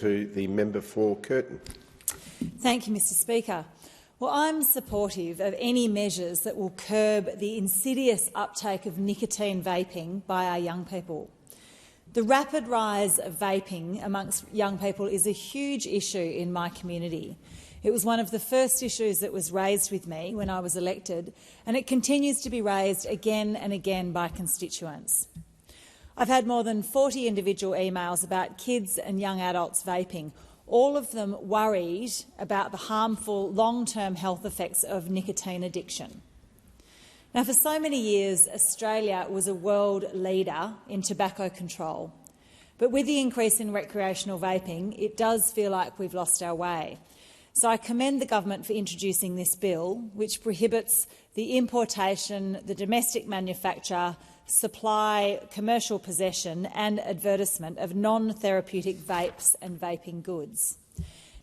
to the member for Curtin. Thank you, Mr Speaker. Well, I'm supportive of any measures that will curb the insidious uptake of nicotine vaping by our young people. The rapid rise of vaping amongst young people is a huge issue in my community. It was one of the first issues that was raised with me when I was elected, and it continues to be raised again and again by constituents. I've had more than 40 individual emails about kids and young adults vaping, all of them worried about the harmful long-term health effects of nicotine addiction. Now, for so many years, Australia was a world leader in tobacco control. But with the increase in recreational vaping, it does feel like we've lost our way. So I commend the government for introducing this bill, which prohibits the importation, the domestic manufacture, supply, commercial possession and advertisement of non-therapeutic vapes and vaping goods.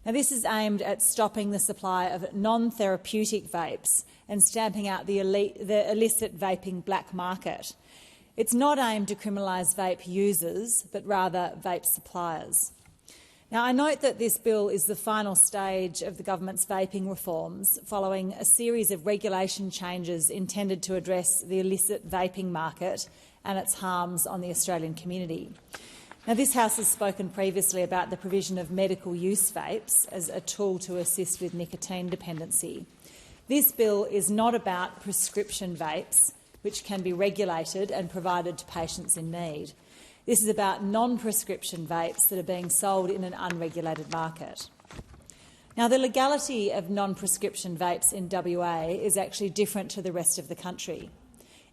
Now, this is aimed at stopping the supply of non-therapeutic vapes and stamping out the illicit vaping black market. It's not aimed to criminalise vape users, but rather vape suppliers. Now, I note that this bill is the final stage of the government's vaping reforms, following a series of regulation changes intended to address the illicit vaping market and its harms on the Australian community. Now, this House has spoken previously about the provision of medical use vapes as a tool to assist with nicotine dependency. This bill is not about prescription vapes, which can be regulated and provided to patients in need. This is about non-prescription vapes that are being sold in an unregulated market. Now, the legality of non-prescription vapes in WA is actually different to the rest of the country.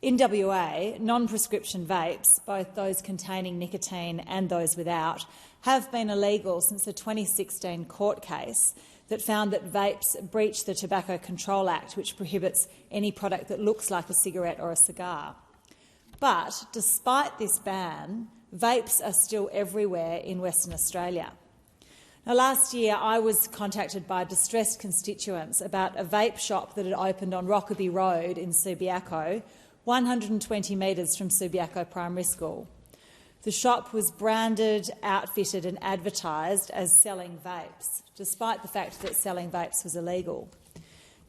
In WA, non-prescription vapes, both those containing nicotine and those without, have been illegal since a 2016 court case that found that vapes breach the Tobacco Control Act, which prohibits any product that looks like a cigarette or a cigar. But despite this ban, vapes are still everywhere in Western Australia. Now, last year I was contacted by distressed constituents about a vape shop that had opened on Rockaby Road in Subiaco, 120 metres from Subiaco Primary School. The shop was branded, outfitted and advertised as selling vapes, despite the fact that selling vapes was illegal.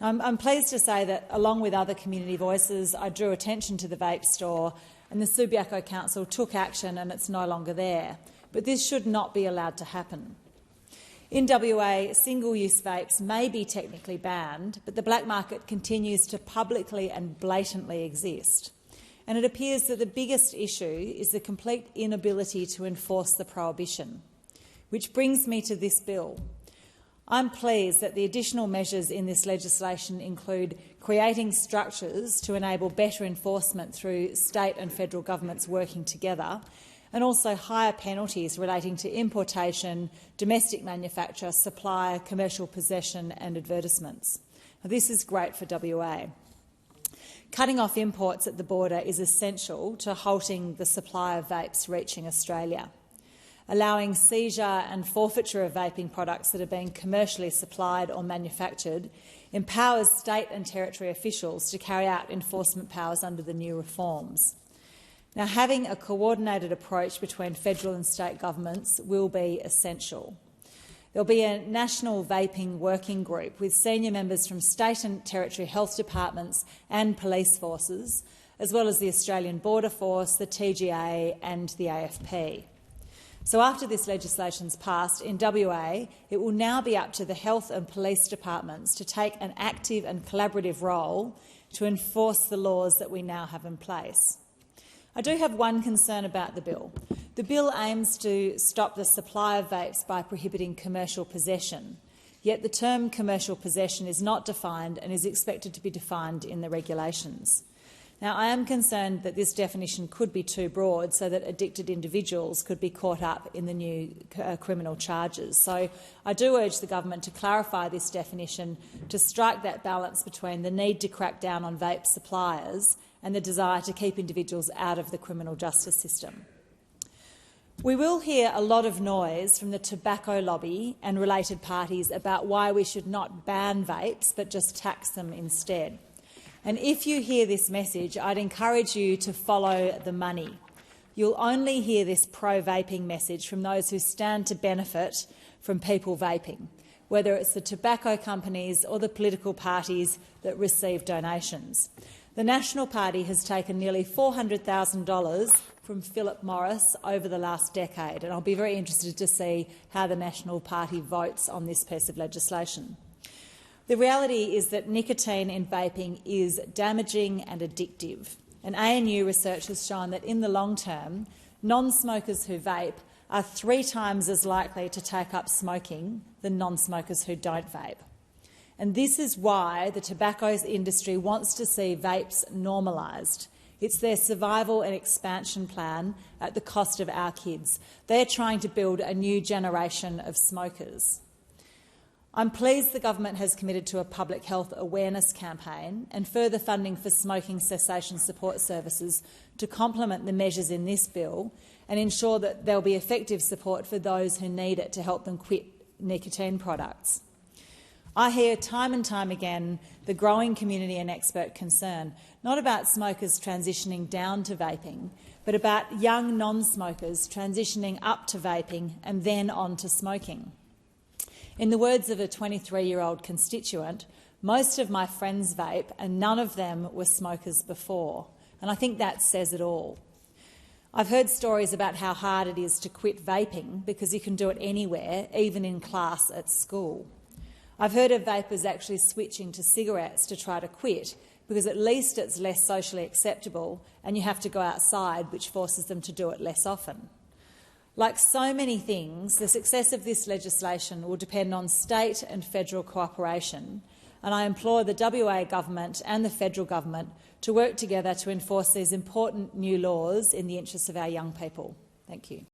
I'm pleased to say that, along with other community voices, I drew attention to the vape store and the Subiaco Council took action and it's no longer there. But this should not be allowed to happen. In WA, single-use vapes may be technically banned, but the black market continues to publicly and blatantly exist. And it appears that the biggest issue is the complete inability to enforce the prohibition. Which brings me to this bill. I'm pleased that the additional measures in this legislation include creating structures to enable better enforcement through state and federal governments working together, and also higher penalties relating to importation, domestic manufacture, supply, commercial possession and advertisements. Now, this is great for WA. Cutting off imports at the border is essential to halting the supply of vapes reaching Australia. Allowing seizure and forfeiture of vaping products that are being commercially supplied or manufactured empowers state and territory officials to carry out enforcement powers under the new reforms. Now, having a coordinated approach between federal and state governments will be essential. There will be a national vaping working group with senior members from state and territory health departments and police forces, as well as the Australian Border Force, the TGA and the AFP. So after this legislation is passed in WA, it will now be up to the health and police departments to take an active and collaborative role to enforce the laws that we now have in place. I do have one concern about the bill. The bill aims to stop the supply of vapes by prohibiting commercial possession, yet the term commercial possession is not defined and is expected to be defined in the regulations. Now, I am concerned that this definition could be too broad so that addicted individuals could be caught up in the new criminal charges. So I do urge the government to clarify this definition to strike that balance between the need to crack down on vape suppliers and the desire to keep individuals out of the criminal justice system. We will hear a lot of noise from the tobacco lobby and related parties about why we should not ban vapes but just tax them instead. And if you hear this message, I'd encourage you to follow the money. you'll only hear this pro-vaping message from those who stand to benefit from people vaping, whether it's the tobacco companies or the political parties that receive donations. The National Party has taken nearly $400,000 from Philip Morris over the last decade, and I'll be very interested to see how the National Party votes on this piece of legislation. The reality is that nicotine in vaping is damaging and addictive, and ANU research has shown that in the long term, non-smokers who vape are 3 times as likely to take up smoking than non-smokers who don't vape. And this is why the tobacco industry wants to see vapes normalised. It's their survival and expansion plan at the cost of our kids. They're trying to build a new generation of smokers. I'm pleased the government has committed to a public health awareness campaign and further funding for smoking cessation support services to complement the measures in this bill and ensure that there will be effective support for those who need it to help them quit nicotine products. I hear time and time again the growing community and expert concern, not about smokers transitioning down to vaping, but about young non-smokers transitioning up to vaping and then on to smoking. In the words of a 23-year-old constituent, most of my friends vape and none of them were smokers before, and I think that says it all. I've heard stories about how hard it is to quit vaping because you can do it anywhere, even in class at school. I've heard of vapers actually switching to cigarettes to try to quit because at least it's less socially acceptable and you have to go outside, which forces them to do it less often. Like so many things, the success of this legislation will depend on state and federal cooperation, and I implore the WA government and the federal government to work together to enforce these important new laws in the interests of our young people. Thank you.